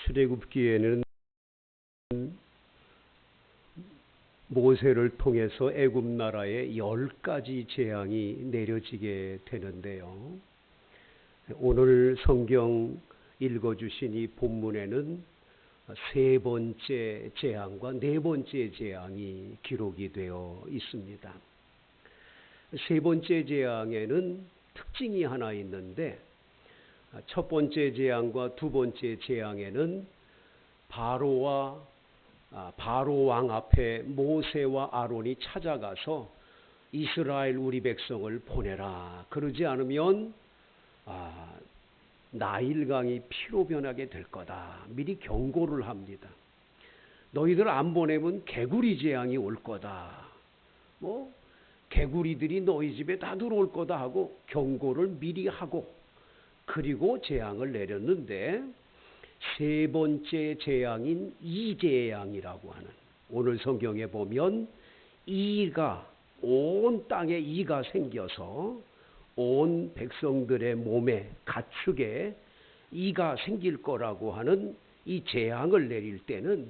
출애굽기에는 모세를 통해서 애굽 나라에 10가지 재앙이 내려지게 되는데요. 오늘 성경 읽어주신 이 본문에는 세 번째 재앙과 네 번째 재앙이 기록이 되어 있습니다. 세 번째 재앙에는 특징이 하나 있는데, 첫 번째 재앙과 두 번째 재앙에는 바로 왕 앞에 모세와 아론이 찾아가서 이스라엘 우리 백성을 보내라. 그러지 않으면 나일강이 피로 변하게 될 거다. 미리 경고를 합니다. 너희들 안 보내면 개구리 재앙이 올 거다. 개구리들이 너희 집에 다 들어올 거다 하고 경고를 미리 하고, 그리고 재앙을 내렸는데, 세 번째 재앙인 이재앙이라고 하는, 오늘 성경에 보면 온 땅에 이가 생겨서 온 백성들의 몸에 가축에 이가 생길 거라고 하는 이 재앙을 내릴 때는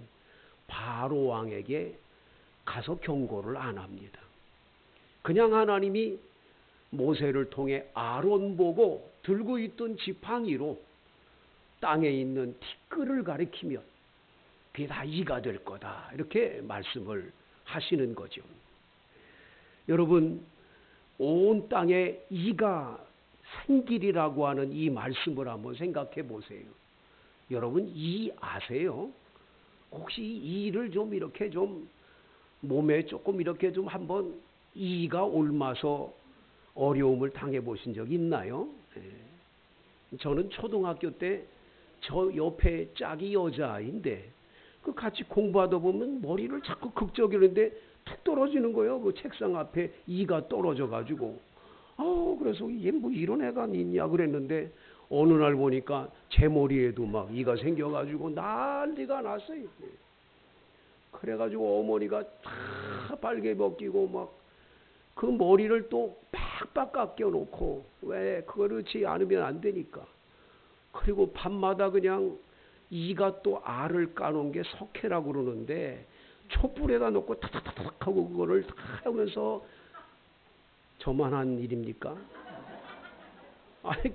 바로 왕에게 가서 경고를 안 합니다. 그냥 하나님이 모세를 통해 아론 보고 들고 있던 지팡이로 땅에 있는 티끌을 가리키면 그게 다 이가 될 거다, 이렇게 말씀을 하시는 거죠. 여러분, 온 땅에 이가 생기리라고 하는 이 말씀을 한번 생각해 보세요. 여러분, 이 아세요? 혹시 이를 좀 이렇게 좀 몸에 조금 이렇게 좀 한번 이가 옮아서 어려움을 당해 보신 적 있나요? 저는 초등학교 때 저 옆에 짝이 여자아이인데 그 같이 공부하다 보면 머리를 자꾸 극적이는데 툭 떨어지는 거예요. 그 책상 앞에 이가 떨어져 가지고 그래서 얘 뭐 이런 애가 있냐 그랬는데, 어느 날 보니까 제 머리에도 막 이가 생겨 가지고 난리가 났어요. 그래가지고 어머니가 다 빨개 벗기고 막 그 머리를 또 팍팍 깎여 놓고, 왜 그렇지 않으면 안 되니까. 그리고 밤마다 그냥 이가 또 알을 까놓은 게 석회라고 그러는데 촛불에다 놓고 타닥타닥 하고 그거를 다 하면서, 저만 한 일입니까?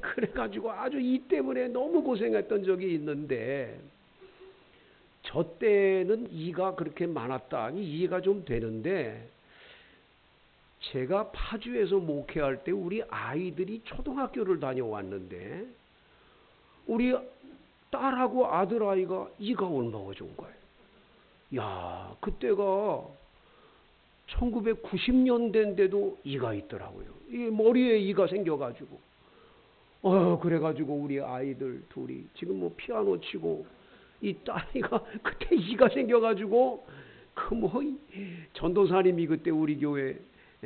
그래가지고 아주 이 때문에 너무 고생했던 적이 있는데, 저 때는 이가 그렇게 많았다, 이해가 좀 되는데, 제가 파주에서 목회할 때 우리 아이들이 초등학교를 다녀왔는데 우리 딸하고 아들아이가 이가 옮아져 온 거예요. 야, 그때가 1990년대인데도 이가 있더라고요. 이 머리에 이가 생겨가지고. 그래가지고 우리 아이들 둘이 지금 뭐 피아노 치고, 이 딸이가 그때 이가 생겨가지고 전도사님이 그때 우리 교회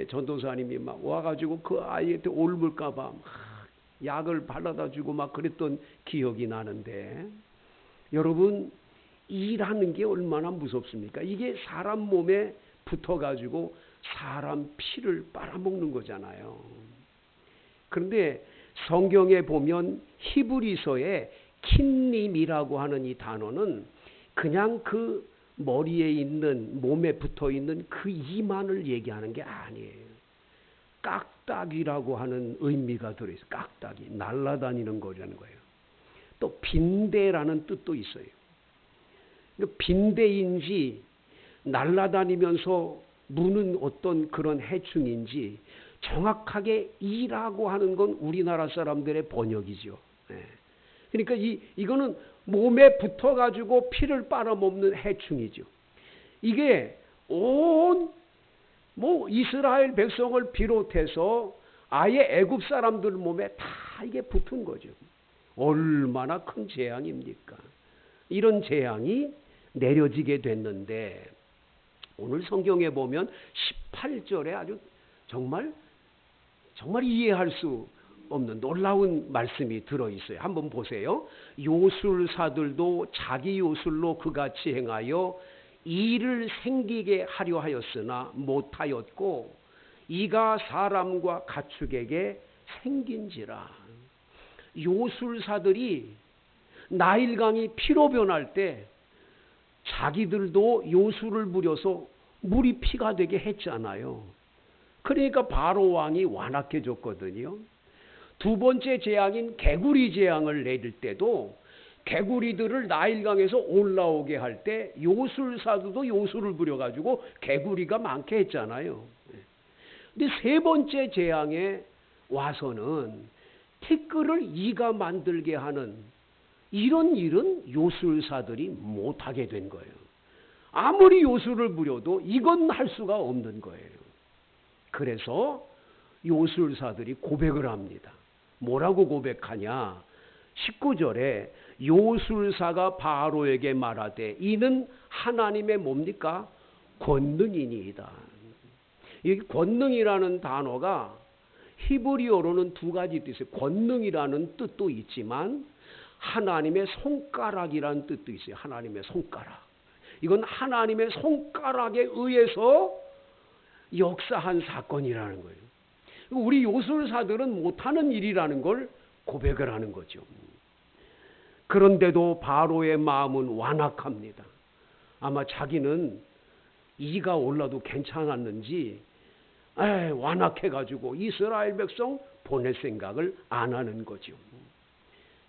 전도사님이 막 와가지고 그 아이한테 옮을까봐 막 약을 발라다 주고 막 그랬던 기억이 나는데, 여러분, 이라는 게 얼마나 무섭습니까? 이게 사람 몸에 붙어가지고 사람 피를 빨아먹는 거잖아요. 그런데 성경에 보면 히브리서에 킨님이라고 하는 이 단어는 그냥 그 머리에 있는, 몸에 붙어 있는 그 이만을 얘기하는 게 아니에요. 깍딱이라고 하는 의미가 들어있어요. 깍딱이, 날아다니는 거라는 거예요. 또 빈대라는 뜻도 있어요. 빈대인지 날아다니면서 무는 어떤 그런 해충인지, 정확하게 이라고 하는 건 우리나라 사람들의 번역이죠. 그러니까 이거는 몸에 붙어가지고 피를 빨아먹는 해충이죠. 이게 이스라엘 백성을 비롯해서 아예 애굽 사람들 몸에 다 이게 붙은 거죠. 얼마나 큰 재앙입니까? 이런 재앙이 내려지게 됐는데, 오늘 성경에 보면 18절에 아주 정말 이해할 수 없는 놀라운 말씀이 들어있어요. 한번 보세요. 요술사들도 자기 요술로 그같이 행하여 이를 생기게 하려 하였으나 못하였고, 이가 사람과 가축에게 생긴지라. 요술사들이 나일강이 피로 변할 때 자기들도 요술을 부려서 물이 피가 되게 했잖아요. 그러니까 바로 왕이 완악해졌거든요. 두 번째 재앙인 개구리 재앙을 내릴 때도 개구리들을 나일강에서 올라오게 할 때 요술사들도 요술을 부려가지고 개구리가 많게 했잖아요. 근데 세 번째 재앙에 와서는 티끌을 이가 만들게 하는 이런 일은 요술사들이 못하게 된 거예요. 아무리 요술을 부려도 이건 할 수가 없는 거예요. 그래서 요술사들이 고백을 합니다. 뭐라고 고백하냐? 19절에 요술사가 바로에게 말하되 이는 하나님의 뭡니까? 권능이니이다. 이 권능이라는 단어가 히브리어로는 두 가지 뜻이 있어요. 권능이라는 뜻도 있지만 하나님의 손가락이라는 뜻도 있어요. 하나님의 손가락. 이건 하나님의 손가락에 의해서 역사한 사건이라는 거예요. 우리 요술사들은 못하는 일이라는 걸 고백을 하는 거죠. 그런데도 바로의 마음은 완악합니다. 아마 자기는 이가 올라도 괜찮았는지 완악해가지고 이스라엘 백성 보낼 생각을 안 하는 거죠.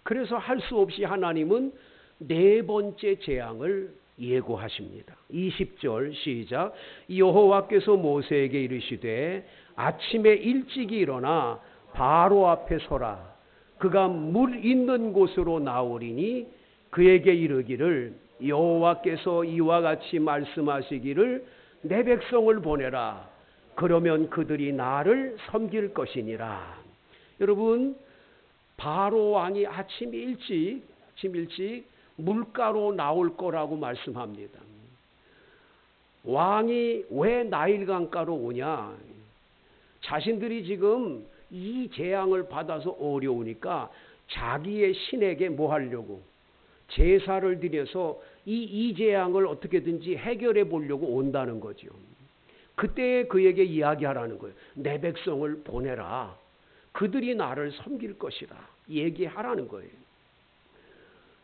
그래서 할 수 없이 하나님은 네 번째 재앙을 예고하십니다. 20절 시작. 여호와께서 모세에게 이르시되 아침에 일찍이 일어나 바로 앞에 서라. 그가 물 있는 곳으로 나오리니 그에게 이르기를 여호와께서 이와 같이 말씀하시기를 내 백성을 보내라. 그러면 그들이 나를 섬길 것이니라. 여러분, 바로 왕이 아침 일찍 물가로 나올 거라고 말씀합니다. 왕이 왜 나일강가로 오냐? 자신들이 지금 이 재앙을 받아서 어려우니까 자기의 신에게 뭐 하려고? 제사를 드려서 이 재앙을 어떻게든지 해결해 보려고 온다는 거죠. 그때 그에게 이야기하라는 거예요. 내 백성을 보내라. 그들이 나를 섬길 것이라. 얘기하라는 거예요.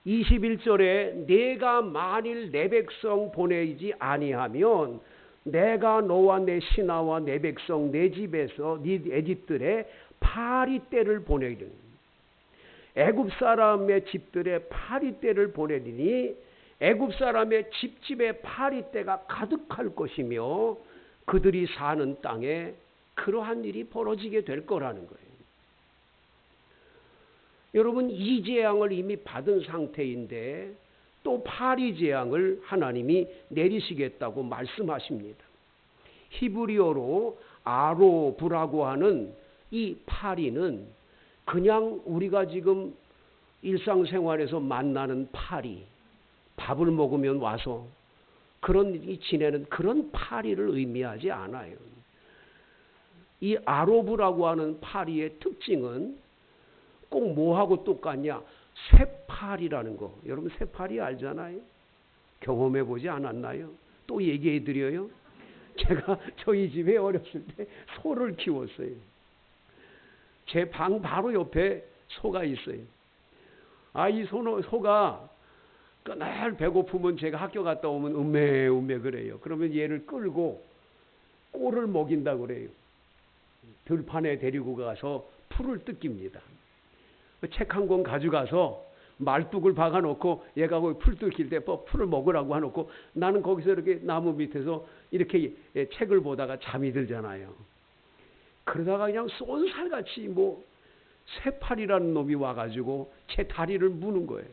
21절에 내가 만일 내 백성 보내지 아니하면 내가 너와 내 신하와 내 백성 내 집에서 네 집들의 파리떼를 보내리니 애굽 사람의 집들의 파리떼를 보내리니 애굽 사람의 집집에 파리떼가 가득할 것이며 그들이 사는 땅에 그러한 일이 벌어지게 될 거라는 거예요. 여러분, 이 재앙을 이미 받은 상태인데 또 파리 재앙을 하나님이 내리시겠다고 말씀하십니다. 히브리어로 아로브라고 하는 이 파리는 그냥 우리가 지금 일상생활에서 만나는 파리, 밥을 먹으면 와서 지내는 그런 파리를 의미하지 않아요. 이 아로브라고 하는 파리의 특징은 꼭 뭐하고 똑같냐? 쇠파리라는 거. 여러분 쇠파리 알잖아요? 경험해 보지 않았나요? 또 얘기해 드려요. 제가 저희 집에 어렸을 때 소를 키웠어요. 제 방 바로 옆에 소가 있어요. 이 소가 늘 배고프면 제가 학교 갔다 오면 음메 그래요. 그러면 얘를 끌고 꼴을 먹인다고 그래요. 들판에 데리고 가서 풀을 뜯깁니다. 책 한 권 가져가서 말뚝을 박아놓고 얘가 거기 풀 뜯길 때 풀을 먹으라고 해놓고 나는 거기서 이렇게 나무 밑에서 이렇게 책을 보다가 잠이 들잖아요. 그러다가 그냥 쏜살같이 쇠팔이라는 놈이 와가지고 제 다리를 무는 거예요.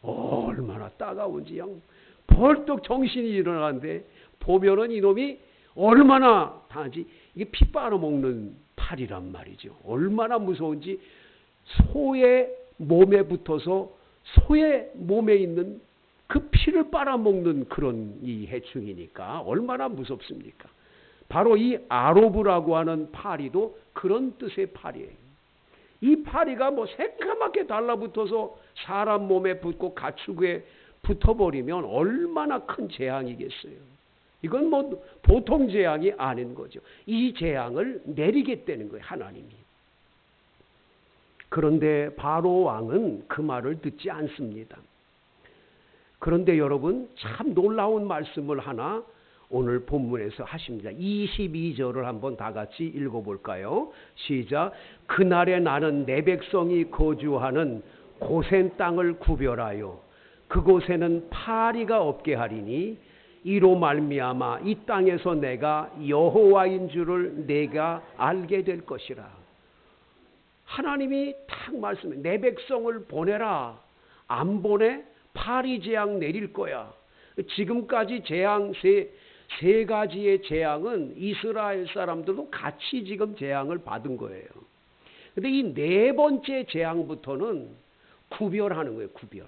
얼마나 따가운지 그냥 벌떡 정신이 일어나는데 보면은 이놈이 얼마나 당하지. 이게 피 빨아먹는 팔이란 말이죠. 얼마나 무서운지 소의 몸에 붙어서 소의 몸에 있는 그 피를 빨아먹는 그런 이 해충이니까 얼마나 무섭습니까? 바로 이 아로브라고 하는 파리도 그런 뜻의 파리예요. 이 파리가 새까맣게 달라붙어서 사람 몸에 붙고 가축에 붙어버리면 얼마나 큰 재앙이겠어요. 이건 보통 재앙이 아닌 거죠. 이 재앙을 내리겠다는 거예요, 하나님이. 그런데 바로 왕은 그 말을 듣지 않습니다. 그런데 여러분, 참 놀라운 말씀을 하나 오늘 본문에서 하십니다. 22절을 한번 다 같이 읽어볼까요? 시작. 그날에 나는 내 백성이 거주하는 고센 땅을 구별하여 그곳에는 파리가 없게 하리니 이로 말미암아 이 땅에서 내가 여호와인 줄을 내가 알게 될 것이라. 하나님이 딱 말씀해. 내 백성을 보내라. 안 보내? 파리 재앙 내릴 거야. 지금까지 재앙 세 가지의 재앙은 이스라엘 사람들도 같이 지금 재앙을 받은 거예요. 근데 이 네 번째 재앙부터는 구별하는 거예요. 구별.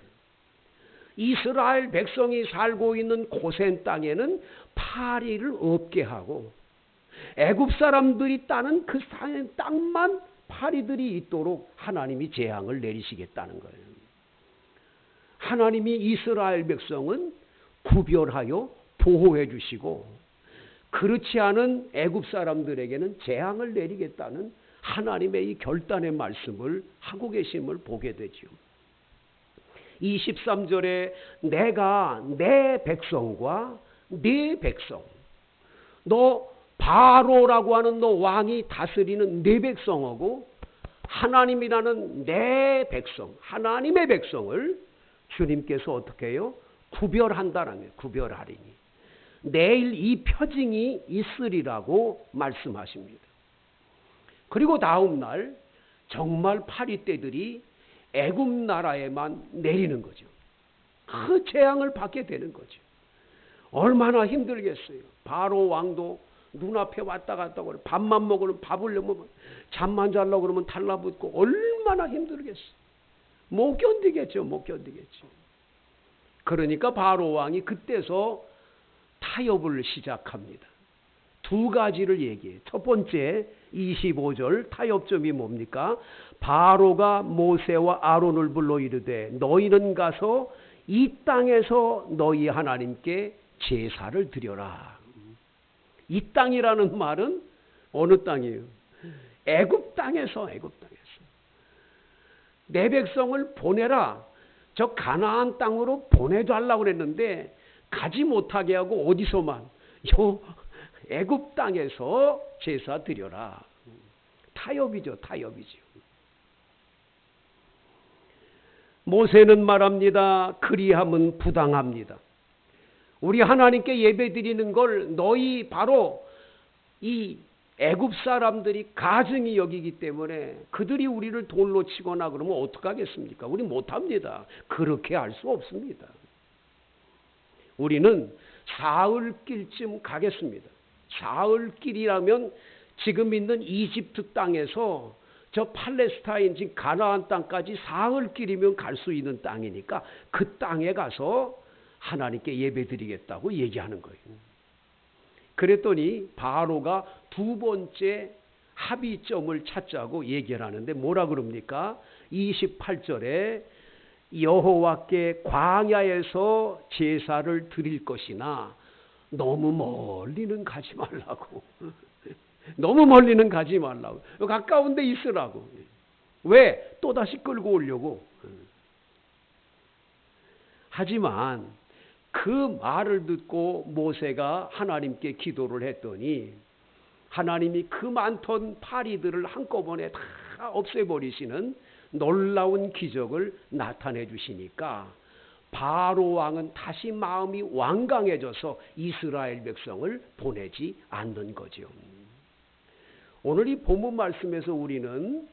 이스라엘 백성이 살고 있는 고센 땅에는 파리를 없게 하고 애굽 사람들이 따는 그 땅만 파리들이 있도록 하나님이 재앙을 내리시겠다는 거예요. 하나님이 이스라엘 백성은 구별하여 보호해 주시고 그렇지 않은 애굽 사람들에게는 재앙을 내리겠다는 하나님의 이 결단의 말씀을 하고 계심을 보게 되죠. 23절에 내가 내 백성과 네 백성, 너 바로라고 하는 너 왕이 다스리는 네 백성하고 하나님이라는 내 백성, 하나님의 백성을 주님께서 어떻게 해요? 구별한다라는 거예요. 구별하리니. 내일 이 표징이 있으리라고 말씀하십니다. 그리고 다음 날 정말 파리떼들이 애굽 나라에만 내리는 거죠. 그 재앙을 받게 되는 거죠. 얼마나 힘들겠어요. 바로 왕도 눈앞에 왔다 갔다 그래. 밥만 먹으면 밥을 먹으면 잠만 자려고 그러면 달라붙고 얼마나 힘들겠어요. 못 견디겠죠. 못 견디겠죠. 그러니까 바로 왕이 그때서 타협을 시작합니다. 두 가지를 얘기해요. 첫 번째 25절 타협점이 뭡니까? 바로가 모세와 아론을 불러 이르되 너희는 가서 이 땅에서 너희 하나님께 제사를 드려라. 이 땅이라는 말은 어느 땅이에요? 애굽 땅에서, 애굽 땅에서. 내 백성을 보내라. 저 가나안 땅으로 보내달라고 그랬는데 가지 못하게 하고 어디서만? 요 애굽 땅에서 제사 드려라. 타협이죠. 타협이죠. 모세는 말합니다. 그리함은 부당합니다. 우리 하나님께 예배 드리는 걸 너희 바로 이 애굽 사람들이 가증히 여기기 때문에 그들이 우리를 돌로 치거나 그러면 어떡하겠습니까? 우리 못합니다. 그렇게 할 수 없습니다. 우리는 사흘길쯤 가겠습니다. 사흘길이라면 지금 있는 이집트 땅에서 저 팔레스타인 지금 가나안 땅까지 사흘길이면 갈 수 있는 땅이니까 그 땅에 가서 하나님께 예배드리겠다고 얘기하는 거예요. 그랬더니 바로가 두 번째 합의점을 찾자고 얘기를 하는데 뭐라 그럽니까? 28절에 여호와께 광야에서 제사를 드릴 것이나 너무 멀리는 가지 말라고. 너무 멀리는 가지 말라고. 가까운 데 있으라고. 왜? 또다시 끌고 오려고. 하지만 그 말을 듣고 모세가 하나님께 기도를 했더니 하나님이 그 많던 파리들을 한꺼번에 다 없애버리시는 놀라운 기적을 나타내 주시니까 바로 왕은 다시 마음이 완강해져서 이스라엘 백성을 보내지 않는 거죠. 오늘 이 본문 말씀에서 우리는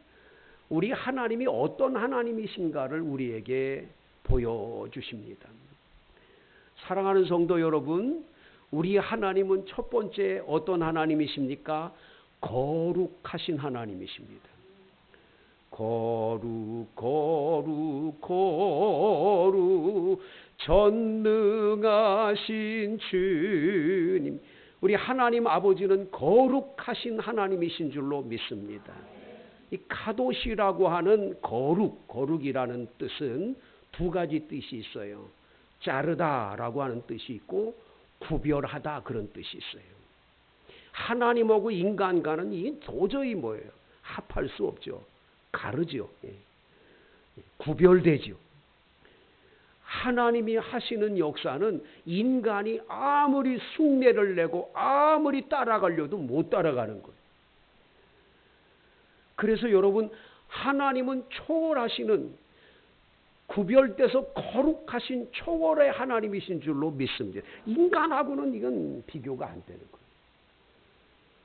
우리 하나님이 어떤 하나님이신가를 우리에게 보여주십니다. 사랑하는 성도 여러분, 우리 하나님은 첫 번째 어떤 하나님이십니까? 거룩하신 하나님이십니다. 거룩 거룩 거룩 전능하신 주님. 우리 하나님 아버지는 거룩하신 하나님이신 줄로 믿습니다. 이 카도시라고 하는 거룩이라는 뜻은 두 가지 뜻이 있어요. 자르다라고 하는 뜻이 있고 구별하다 그런 뜻이 있어요. 하나님하고 인간과는 이 도저히 뭐예요? 합할 수 없죠. 가르죠. 구별되죠. 하나님이 하시는 역사는 인간이 아무리 흉내를 내고 아무리 따라가려도 못 따라가는 거예요. 그래서 여러분, 하나님은 초월하시는, 구별돼서 거룩하신 초월의 하나님이신 줄로 믿습니다. 인간하고는 이건 비교가 안 되는 거예요.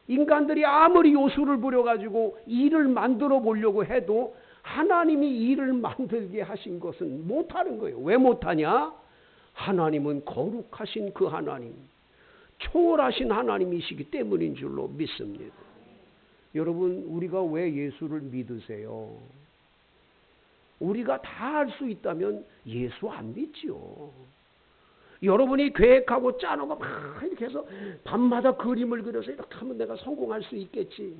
인간들이 아무리 요술을 부려가지고 일을 만들어 보려고 해도 하나님이 일을 만들게 하신 것은 못하는 거예요. 왜 못하냐? 하나님은 거룩하신 그 하나님, 초월하신 하나님이시기 때문인 줄로 믿습니다. 여러분, 우리가 왜 예수를 믿으세요? 우리가 다 할 수 있다면 예수 안 믿지요. 여러분이 계획하고 짜놓고 막 이렇게 해서 밤마다 그림을 그려서 이렇게 하면 내가 성공할 수 있겠지.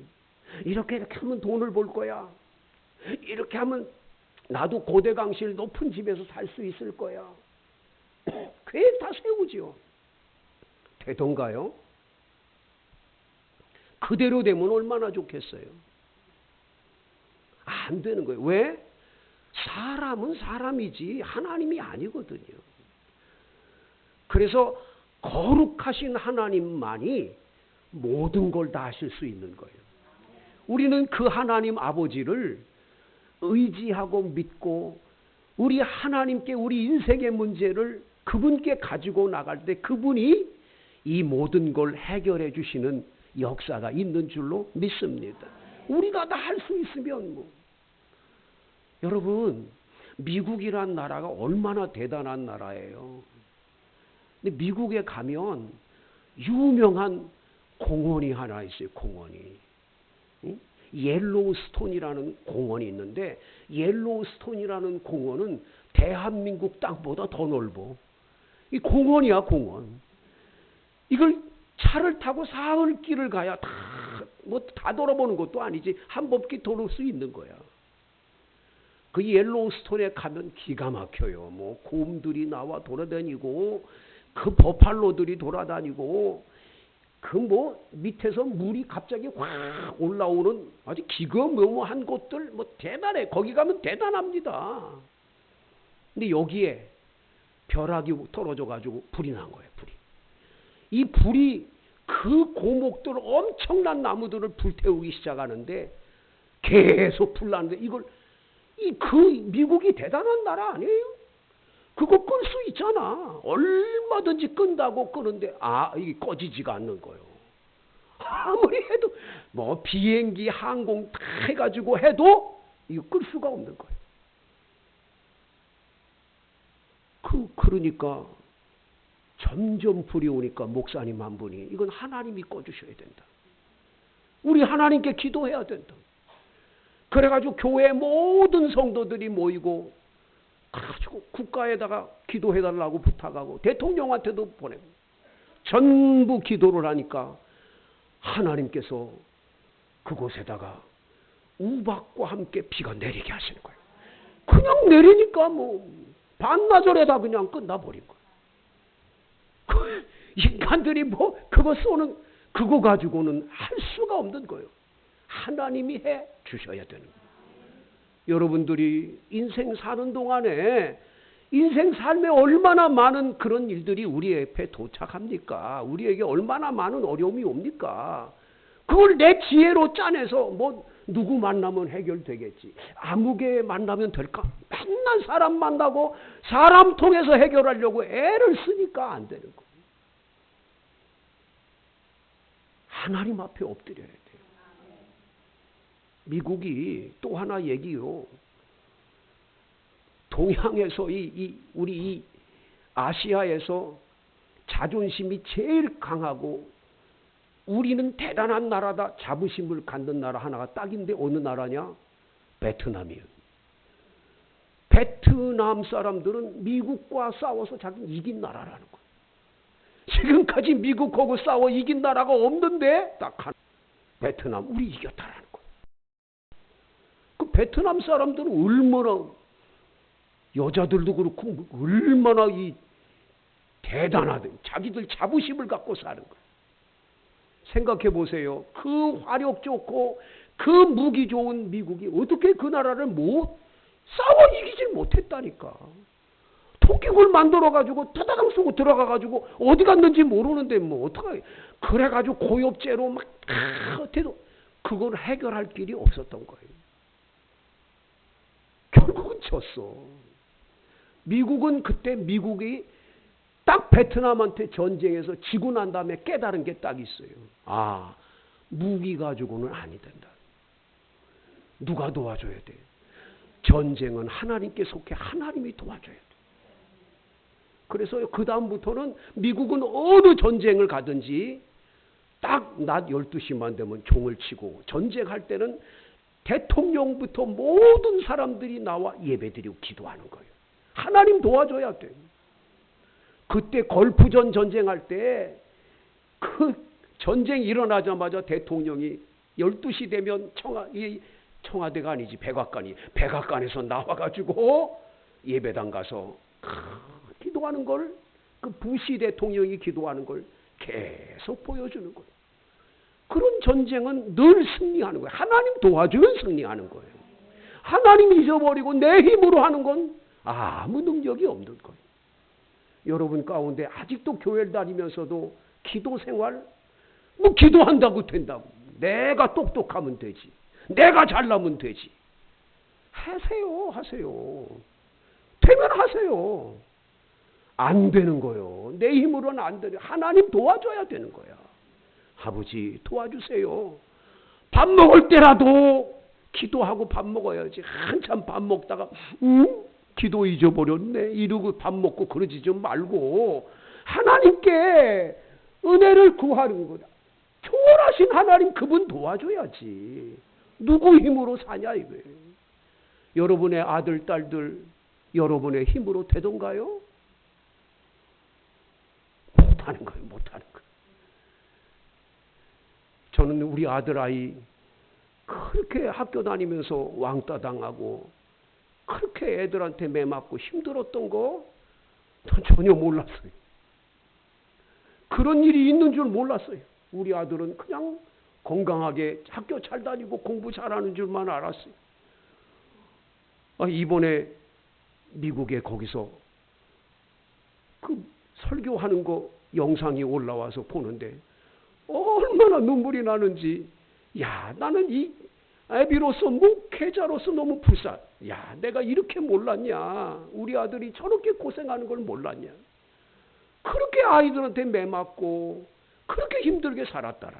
이렇게 하면 돈을 벌 거야. 이렇게 하면 나도 고대강실 높은 집에서 살 수 있을 거야. 계획 다 세우지요. 되던가요? 그대로 되면 얼마나 좋겠어요. 안 되는 거예요. 왜? 사람은 사람이지 하나님이 아니거든요. 그래서 거룩하신 하나님만이 모든 걸 다 하실 수 있는 거예요. 우리는 그 하나님 아버지를 의지하고 믿고 우리 하나님께 우리 인생의 문제를 그분께 가지고 나갈 때 그분이 이 모든 걸 해결해 주시는 역사가 있는 줄로 믿습니다. 우리가 다 할 수 있으면 뭐. 여러분, 미국이란 나라가 얼마나 대단한 나라예요. 근데 미국에 가면 유명한 공원이 하나 있어요. 공원이. 옐로우스톤이라는 공원이 있는데 옐로우스톤이라는 공원은 대한민국 땅보다 더 넓어. 이 공원이야, 공원. 이걸 차를 타고 사흘길을 가야 다 돌아보는 것도 아니지 한 바퀴 돌을 수 있는 거야. 그 옐로우스톤에 가면 기가 막혀요. 뭐 곰들이 나와 돌아다니고 그 버팔로들이 돌아다니고 그 뭐 밑에서 물이 갑자기 확 올라오는 아주 기거묘묘한 곳들 뭐 대단해. 거기 가면 대단합니다. 근데 여기에 벼락이 떨어져 가지고 불이 난 거예요. 불이. 이 불이 그 고목들 엄청난 나무들을 불태우기 시작하는데 계속 불 나는데 이걸 그 미국이 대단한 나라 아니에요? 그거 끌 수 있잖아. 얼마든지 끈다고 끄는데 이게 꺼지지가 않는 거예요. 아무리 해도 뭐 비행기 항공 다 해가지고 해도 이거 끌 수가 없는 거예요. 그러니까 점점 불이 오니까 목사님 한 분이 이건 하나님이 꺼주셔야 된다. 우리 하나님께 기도해야 된다. 그래가지고 교회 모든 성도들이 모이고 그래가지고 국가에다가 기도해달라고 부탁하고 대통령한테도 보내고 전부 기도를 하니까 하나님께서 그곳에다가 우박과 함께 비가 내리게 하시는 거예요. 그냥 내리니까 뭐 반나절에다 그냥 끝나버린 거예요. 인간들이 뭐 그거 쏘는 그거 가지고는 할 수가 없는 거예요. 하나님이 해 주셔야 되는 거예요. 여러분들이 인생 사는 동안에 인생 삶에 얼마나 많은 그런 일들이 우리 앞에 도착합니까? 우리에게 얼마나 많은 어려움이 옵니까? 그걸 내 지혜로 짜내서 뭐 누구 만나면 해결되겠지. 아무개 만나면 될까? 맨날 사람 만나고 사람 통해서 해결하려고 애를 쓰니까 안 되는 거예요. 하나님 앞에 엎드려야 돼요. 미국이 또 하나 얘기요. 동양에서 우리 아시아에서 자존심이 제일 강하고 우리는 대단한 나라다 자부심을 갖는 나라 하나가 딱인데 어느 나라냐? 베트남이에요. 베트남 사람들은 미국과 싸워서 자기는 이긴 나라라는 거예요. 지금까지 미국하고 싸워 이긴 나라가 없는데 딱 하나. 베트남 우리 이겼다라는 거예요. 그 베트남 사람들은 얼마나 여자들도 그렇고 얼마나 이 대단하든 자기들 자부심을 갖고 사는 거예요. 생각해 보세요. 그 화력 좋고 그 무기 좋은 미국이 어떻게 그 나라를 싸워 이기질 못했다니까. 토끼굴 만들어가지고 타다당 쏘고 들어가가지고 어디 갔는지 모르는데 뭐 어떡해. 그래가지고 고엽제로 막 해도 그걸 해결할 길이 없었던 거예요. 결국은 졌어. 미국은 그때 미국이 딱 베트남한테 전쟁에서 지고 난 다음에 깨달은 게 딱 있어요. 아, 무기 가지고는 아니 된다. 누가 도와줘야 돼? 전쟁은 하나님께 속해 하나님이 도와줘야 돼. 그래서 그 다음부터는 미국은 어느 전쟁을 가든지 딱 낮 12시만 되면 종을 치고, 전쟁할 때는 대통령부터 모든 사람들이 나와 예배드리고 기도하는 거예요. 하나님 도와줘야 돼. 그때 걸프전 전쟁할 때 그 전쟁 일어나자마자 대통령이 12시 되면 청와대가 아니지 백악관에서 나와가지고 예배당 가서 기도하는 걸, 그 부시 대통령이 기도하는 걸 계속 보여주는 거예요. 그런 전쟁은 늘 승리하는 거예요. 하나님 도와주면 승리하는 거예요. 하나님 잊어버리고 내 힘으로 하는 건 아무 능력이 없는 거예요. 여러분 가운데 아직도 교회를 다니면서도 기도 생활, 뭐 기도한다고 된다고. 내가 똑똑하면 되지. 내가 잘나면 되지. 하세요. 되면 하세요. 안 되는 거요. 내 힘으로는 안 되는. 하나님 도와줘야 되는 거야. 아버지 도와주세요. 밥 먹을 때라도 기도하고 밥 먹어야지. 한참 밥 먹다가 기도 잊어버렸네 이러고 밥 먹고 그러지 좀 말고 하나님께 은혜를 구하는 거다. 초월하신 하나님 그분 도와줘야지. 누구 힘으로 사냐 이거예요. 여러분의 아들 딸들 여러분의 힘으로 되던가요? 못하는 거예요. 저는 우리 아들 아이 그렇게 학교 다니면서 왕따 당하고 그렇게 애들한테 매맞고 힘들었던 거 전혀 몰랐어요. 그런 일이 있는 줄 몰랐어요. 우리 아들은 그냥 건강하게 학교 잘 다니고 공부 잘하는 줄만 알았어요. 이번에 미국에 거기서 그 설교하는 거 영상이 올라와서 보는데 얼마나 눈물이 나는지, 나는 이 애비로서 목회자로서 너무 불쌍. 내가 이렇게 몰랐냐. 우리 아들이 저렇게 고생하는 걸 몰랐냐. 그렇게 아이들한테 매맞고 그렇게 힘들게 살았다라.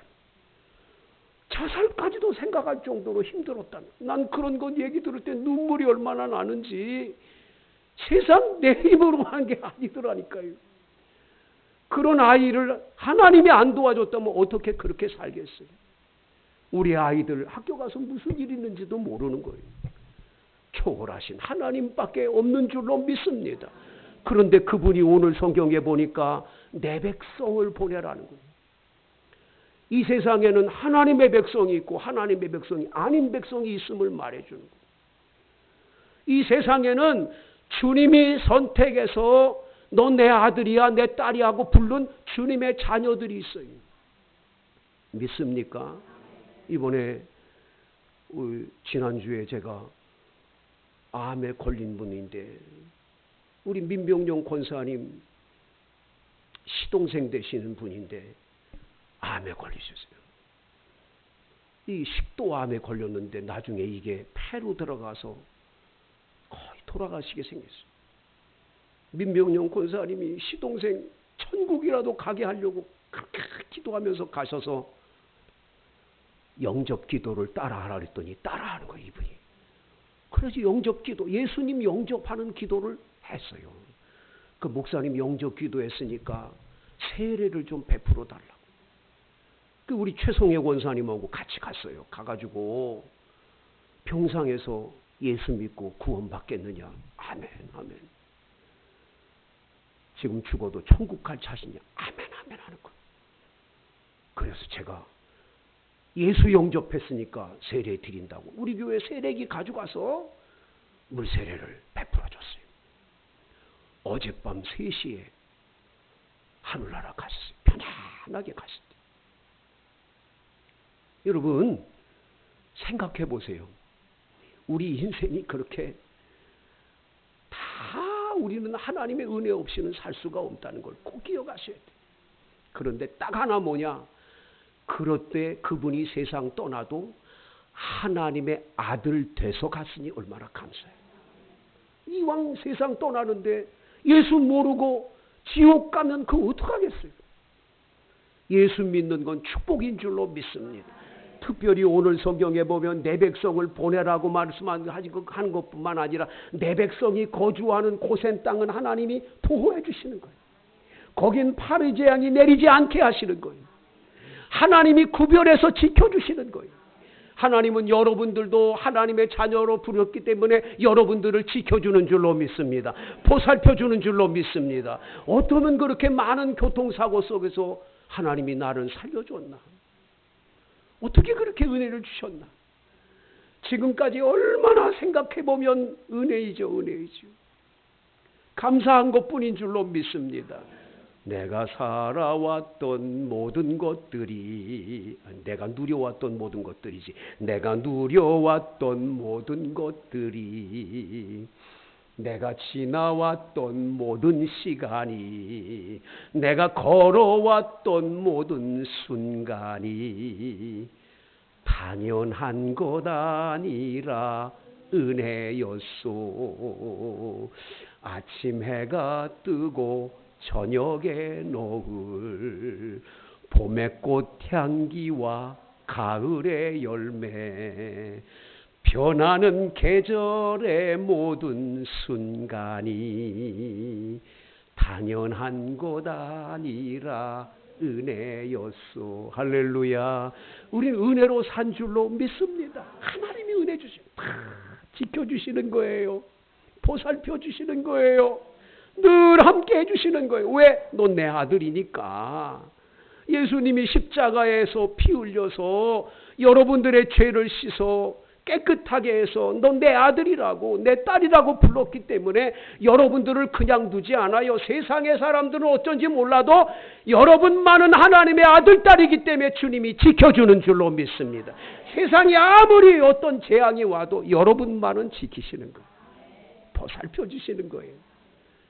자살까지도 생각할 정도로 힘들었다. 난 그런 것 얘기 들을 때 눈물이 얼마나 나는지. 세상 내 힘으로 한 게 아니더라니까요. 그런 아이를 하나님이 안 도와줬다면 어떻게 그렇게 살겠어요. 우리 아이들 학교 가서 무슨 일이 있는지도 모르는 거예요. 초월하신 하나님밖에 없는 줄로 믿습니다. 그런데 그분이 오늘 성경에 보니까 내 백성을 보내라는 거예요. 이 세상에는 하나님의 백성이 있고 하나님의 백성이 아닌 백성이 있음을 말해주는 거예요. 이 세상에는 주님이 선택해서 너 내 아들이야 내 딸이야 하고 부른 주님의 자녀들이 있어요. 믿습니까? 이번에 지난주에 제가 암에 걸린 분인데 우리 민병용 권사님 시동생 되시는 분인데 암에 걸리셨어요. 이 식도암에 걸렸는데 나중에 이게 폐로 들어가서 거의 돌아가시게 생겼어요. 민병용 권사님이 시동생 천국이라도 가게 하려고 그렇게 기도하면서 가셔서 영접 기도를 따라하라 그랬더니 따라하는 거예요, 이분이. 그래서 영접 기도, 예수님 영접하는 기도를 했어요. 그 목사님 영접 기도했으니까 세례를 좀 베풀어 달라고. 그 우리 최성애 권사님하고 같이 갔어요. 가가지고 병상에서 예수 믿고 구원받겠느냐. 아멘, 아멘. 지금 죽어도 천국 갈 자신이야. 아멘, 아멘 하는 거예요. 그래서 제가 예수 영접했으니까 세례 드린다고 우리 교회 세례기 가져가서 물세례를 베풀어 줬어요. 어젯밤 3시에 하늘나라 갔어요. 편안하게 갔을 때. 여러분, 생각해 보세요. 우리 인생이 그렇게 다 우리는 하나님의 은혜 없이는 살 수가 없다는 걸 꼭 기억하셔야 돼요. 그런데 딱 하나 뭐냐? 그럴 때 그분이 세상 떠나도 하나님의 아들 돼서 갔으니 얼마나 감사해요. 이왕 세상 떠나는데 예수 모르고 지옥 가면 그거 어떡하겠어요? 예수 믿는 건 축복인 줄로 믿습니다. 특별히 오늘 성경에 보면 내 백성을 보내라고 말씀하는 것뿐만 아니라 내 백성이 거주하는 고센 땅은 하나님이 보호해 주시는 거예요. 거긴 파리 재앙이 내리지 않게 하시는 거예요. 하나님이 구별해서 지켜주시는 거예요. 하나님은 여러분들도 하나님의 자녀로 부르셨기 때문에 여러분들을 지켜주는 줄로 믿습니다. 보살펴주는 줄로 믿습니다. 어쩌면 그렇게 많은 교통사고 속에서 하나님이 나를 살려줬나? 어떻게 그렇게 은혜를 주셨나? 지금까지 얼마나 생각해보면 은혜이죠, 은혜이죠. 감사한 것뿐인 줄로 믿습니다. 내가 살아왔던 모든 것들이, 내가 누려왔던 모든 것들이지, 내가 누려왔던 모든 것들이, 내가 지나왔던 모든 시간이, 내가 걸어왔던 모든 순간이 당연한 것 아니라 은혜였소. 아침 해가 뜨고 저녁의 노을, 봄의 꽃향기와 가을의 열매, 변하는 계절의 모든 순간이 당연한 것 아니라 은혜였소. 할렐루야. 우리는 은혜로 산 줄로 믿습니다. 하나님이 은혜 주시고 다 지켜주시는 거예요. 보살펴 주시는 거예요. 늘 함께 해주시는 거예요. 왜? 넌 내 아들이니까. 예수님이 십자가에서 피 흘려서 여러분들의 죄를 씻어 깨끗하게 해서 넌 내 아들이라고 내 딸이라고 불렀기 때문에 여러분들을 그냥 두지 않아요. 세상의 사람들은 어쩐지 몰라도 여러분만은 하나님의 아들, 딸이기 때문에 주님이 지켜주는 줄로 믿습니다. 세상에 아무리 어떤 재앙이 와도 여러분만은 지키시는 거예요. 보살펴 주시는 거예요.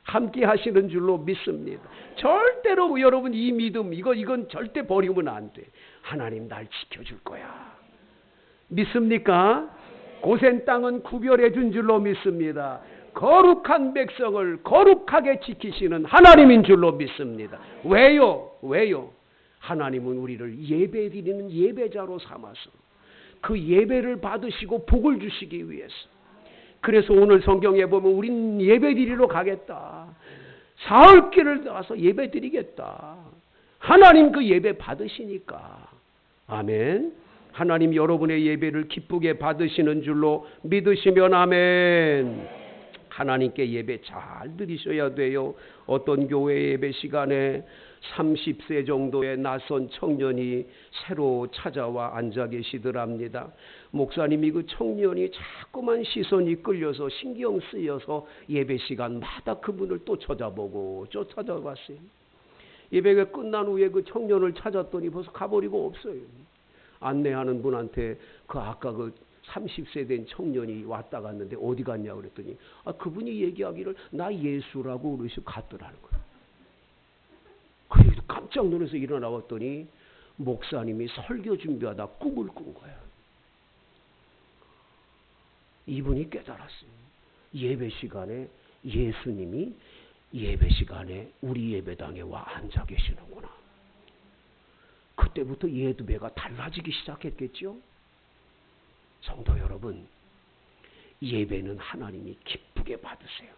함께 하시는 줄로 믿습니다. 절대로 여러분 이 믿음 이건 절대 버리면 안 돼. 하나님 날 지켜줄 거야. 믿습니까? 고센 땅은 구별해 준 줄로 믿습니다. 거룩한 백성을 거룩하게 지키시는 하나님인 줄로 믿습니다. 왜요? 하나님은 우리를 예배드리는 예배자로 삼아서 그 예배를 받으시고 복을 주시기 위해서. 그래서 오늘 성경에 보면 우린 예배드리러 가겠다. 사흘길을 가서 예배드리겠다. 하나님 그 예배 받으시니까. 아멘. 하나님 여러분의 예배를 기쁘게 받으시는 줄로 믿으시면 아멘. 하나님께 예배 잘 드리셔야 돼요. 어떤 교회 예배 시간에 30세 정도의 낯선 청년이 새로 찾아와 앉아 계시더랍니다. 목사님이 그 청년이 자꾸만 시선이 끌려서 신경 쓰여서 예배 시간마다 그분을 또 찾아보고 쫓아봤어요. 예배가 끝난 후에 그 청년을 찾았더니 벌써 가버리고 없어요. 안내하는 분한테 그 아까 그 30세 된 청년이 왔다 갔는데 어디 갔냐고 그랬더니 그분이 얘기하기를 나 예수라고 그러시고 갔더라는 거예요. 그래서 깜짝 놀라서 일어나 봤더니 목사님이 설교 준비하다 꿈을 꾼 거예요. 이분이 깨달았어요. 예배 시간에 예수님이 예배 시간에 우리 예배당에 와 앉아 계시는구나. 그때부터 예배가 달라지기 시작했겠죠. 성도 여러분, 예배는 하나님이 기쁘게 받으세요.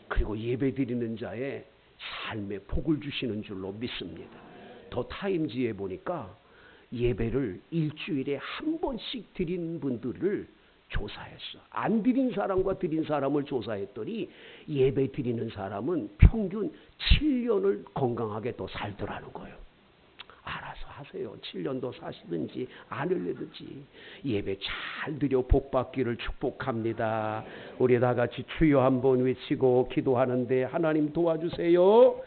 그리고 예배 드리는 자의 삶에 복을 주시는 줄로 믿습니다. 더 타임즈에 보니까 예배를 일주일에 한 번씩 드린 분들을 조사했어. 안 드린 사람과 드린 사람을 조사했더니 예배 드리는 사람은 평균 7년을 건강하게 또 살더라는 거예요. 알아서 하세요. 7년 더 사시든지 안 흘리든지 예배 잘 드려 복 받기를 축복합니다. 우리 다 같이 주여 한번 외치고 기도하는데 하나님 도와주세요.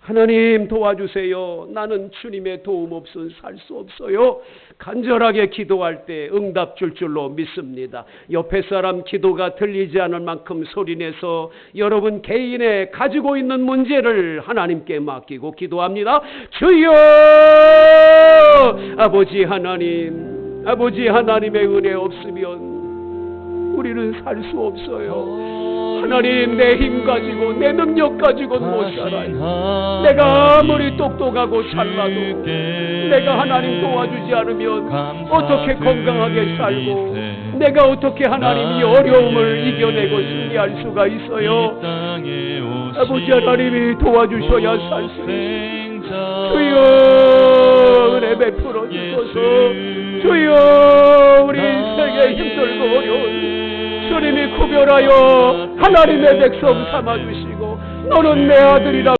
하나님 도와주세요. 나는 주님의 도움 없으면 살 수 없어요. 간절하게 기도할 때 응답 줄 줄로 믿습니다. 옆에 사람 기도가 들리지 않을 만큼 소리내서 여러분 개인의 가지고 있는 문제를 하나님께 맡기고 기도합니다. 주여! 아버지 하나님, 아버지 하나님의 은혜 없으면 우리는 살 수 없어요. 하나님, 내 힘 가지고 내 능력 가지고는 못 살아요. 내가 아무리 똑똑하고 잘나도 내가 하나님 도와주지 않으면 어떻게 건강하게 살고 내가 어떻게 하나님 이 어려움을 이겨내고 승리할 수가 있어요. 아버지 하나님이 도와주셔야 살 수 있어요. 주여 은혜 베풀어 주소서. 주여 우리 인생에 힘들고 어려운 주님이 구별하여 하나님의 백성 삼아주시고 너는 내 아들이라